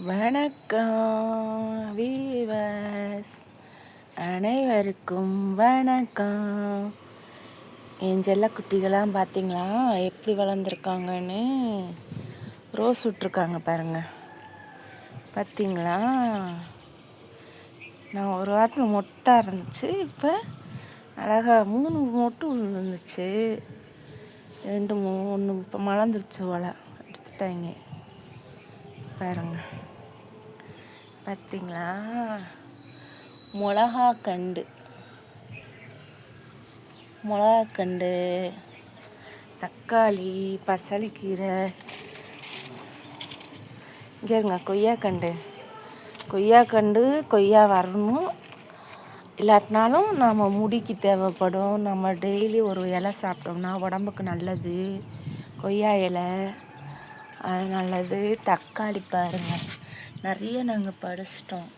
வணக்கம் வீவர்ஸ், அனைவருக்கும் வணக்கம். என் செல்ல குட்டிகளாம் பார்த்தீங்களா எப்படி வளர்ந்துருக்காங்கன்னு. ரோஸ் விட்ருக்காங்க பாருங்க, பார்த்தீங்களா? நான் ஒரு வாரத்தில் மொட்டாக இருந்துச்சு, இப்போ அழகாக 3 மொட்டு விழுந்துச்சு. 2 3 இப்போ மலர்ந்துருச்சு போல, எடுத்துட்டாங்க பாருங்க, பார்த்தீங்களா? மிளகாக்கண்டு, தக்காளி, பசலிக்கீரை, இங்கே இருங்க கொய்யாக்கண்டு, கொய்யா வரணும். இல்லாட்டினாலும் நம்ம முடிக்கு தேவைப்படும். நம்ம டெய்லி ஒரு இலை சாப்பிட்டோம்னா உடம்புக்கு நல்லது. கொய்யா இலை அது நல்லது. தக்காளி பாருங்கள், நிறைய நாங்கள் பறிச்சிட்டோம்.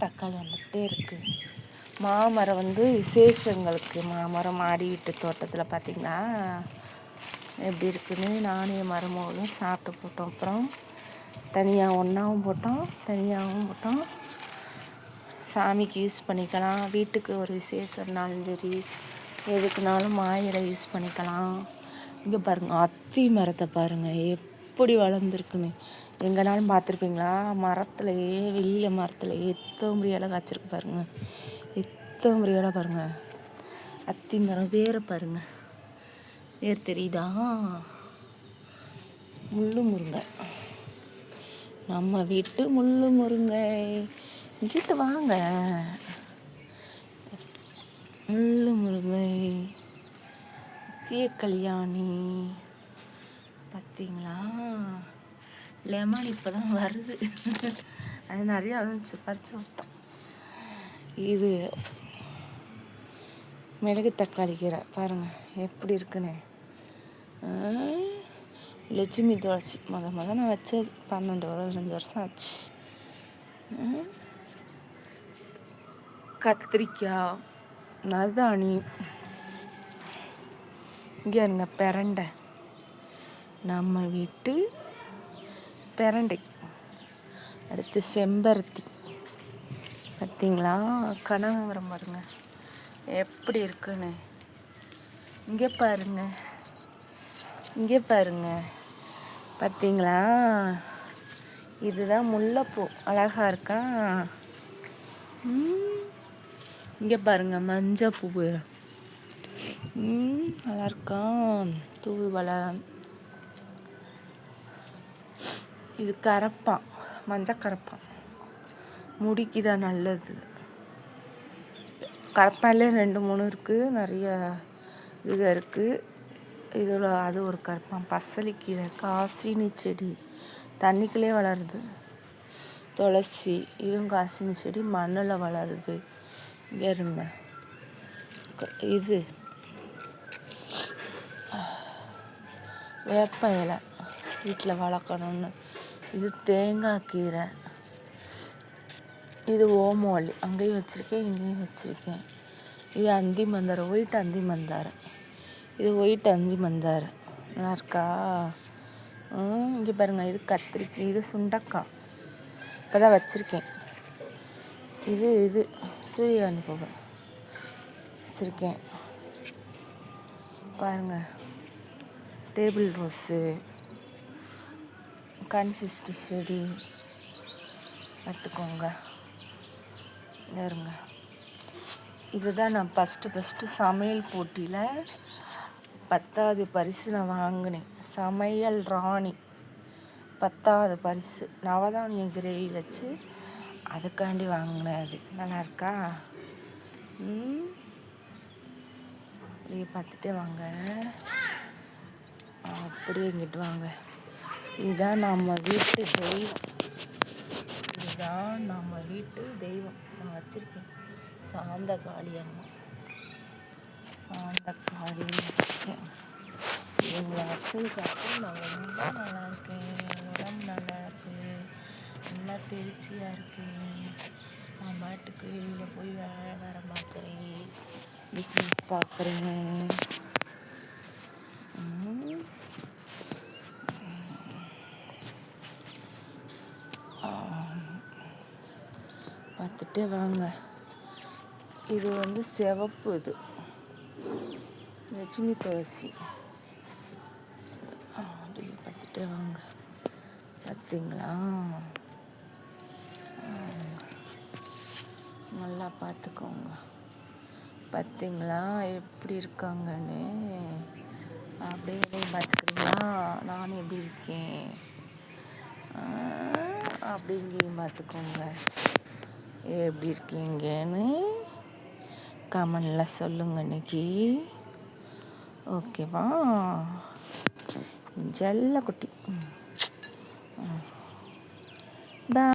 தக்காளி வந்துகிட்டே இருக்குது. மாமரம் விசேஷங்களுக்கு, மாமரம் மாடி வீட்டு தோட்டத்தில் பார்த்திங்கன்னா எப்படி இருக்குன்னு நானும் என் மருமகளும் சாப்பிட்டு போட்டோம். அப்புறம் தனியாக ஒன்றாவும் போட்டோம், தனியாகவும் போட்டோம். சாமிக்கு யூஸ் பண்ணிக்கலாம், வீட்டுக்கு ஒரு விசேஷம்னாலும் சரி, எதுக்குனாலும் மாயிலை யூஸ் பண்ணிக்கலாம். இங்கே பாருங்கள், அத்தி மரத்தை பாருங்கள் எப்படி வளர்ந்துருக்குன்னு. எங்கேனாலும் பார்த்துருப்பீங்களா? மரத்துலையே, வெளிய மரத்துலையே எத்தனை இலை காய்ச்சிருக்கு பாருங்கள், எத்தனை இலை பாருங்கள். அத்தி மரம் வேற பாருங்கள், வேர் தெரியுதா? முள்ளு முருங்கை, நம்ம வீட்டு முள்ளு முருங்கை. இங்கிட்டு வாங்க, முள்ளு முருங்கை, கல்யாணி, பார்த்தீங்களா? லெமன் இப்போ தான் வருது, அது நிறையா வந்துச்சு, பறிச்சு விட்டோம். இது மிளகு தக்காளி கீரை பாருங்கள் எப்படி இருக்குன்னு. லட்சுமி துளசி முத நான் வச்சது 12 வருஷம் ஆச்சு. கத்திரிக்காய், நதாணி, இங்கே இருங்க பிரண்டை, நம்ம வீட்டு பிரண்டை. அடுத்து செம்பருத்தி, பார்த்தீங்களா? கனகாம்பரம் பாருங்க எப்படி இருக்குன்னு. இங்கே பாருங்க, பார்த்தீங்களா? இதுதான் முல்லைப்பூ, அழகா இருக்கா? இங்கே பாருங்க, மஞ்சள் பூ, நல்லா இருக்கா? தூதுவளை. இது கரப்பான், மஞ்சள் கரப்பான், முடிக்கு தான் நல்லது. கரப்பான்லே 2 3 இருக்குது, நிறைய இது இருக்குது. இதில் அது ஒரு கரப்பான். பசலிக்கீரை, காசினி செடி தண்ணிக்குள்ளே வளருது. துளசி, இதுவும் காசினி செடி மண்ணில் வளருது. இங்கே இருங்க, இது வேப்ப இலை வீட்டில் வளர்க்கணுன்னு. இது தேங்காய் கீரை, இது ஓமவல்லி, அங்கேயும் வச்சுருக்கேன், இங்கேயும் வச்சுருக்கேன். இது அந்தி மந்தாரை, ஒயிட் அந்தி மந்தாரை, இது ஒயிட் அந்தி மந்தாரை, நல்லா இருக்கா? இங்கே பாருங்கள், இது கத்திரிக்காய், இது சுண்டக்காய், இப்போ தான் வச்சுருக்கேன். இது சூரியகாந்தி பூ வச்சுருக்கேன் பாருங்கள். டேபிள் ரோஸு, கன்சிஸ்டி செடி பார்த்துக்கோங்க. இருங்க, இதுதான் நான் ஃபஸ்ட்டு சமையல் போட்டியில் 10வது பரிசு நான் வாங்கினேன். சமையல் ராணி 10வது பரிசு, நவதானிய கிரேவி வச்சு அதுக்காண்டி வாங்கினேன். அது நல்லா இருக்கா? அப்படியே பார்த்துட்டே வாங்க, அப்படியே இங்கிட்டு வாங்க. இதுதான் நம்ம வீட்டு தெய்வம், நான் வச்சுருக்கேன். சாந்தகாளி அம்மா, இவங்களை வச்சதுக்கப்புறம் நான் ரொம்ப நல்லா இருக்கேன், உடம்பு நல்லா இருக்கு, நல்லா திருச்சியாக இருக்கேன். நான் மாட்டுக்கு வெளியில் போய் வேற பார்க்குறேன், பிஸ்னஸ் பார்க்குறேன். பார்த்துட்டு வாங்க. இது வந்து சிவப்பு, இது லட்சுமி துளசி. அப்படியே பார்த்துட்டு வாங்க. பார்த்தீங்களா, நல்லா பார்த்துக்கோங்க. பார்த்தீங்களா எப்படி இருக்காங்கன்னு. அப்படியே பார்த்துக்கிறீங்களா, நானும் எப்படி இருக்கேன் அப்படிங்கையும் பார்த்துக்கோங்க. எப்படி இருக்கீங்கன்னு கமெண்டில் சொல்லுங்கள் இன்னைக்கு. ஓகேவா, ஜல்ல குட்டி.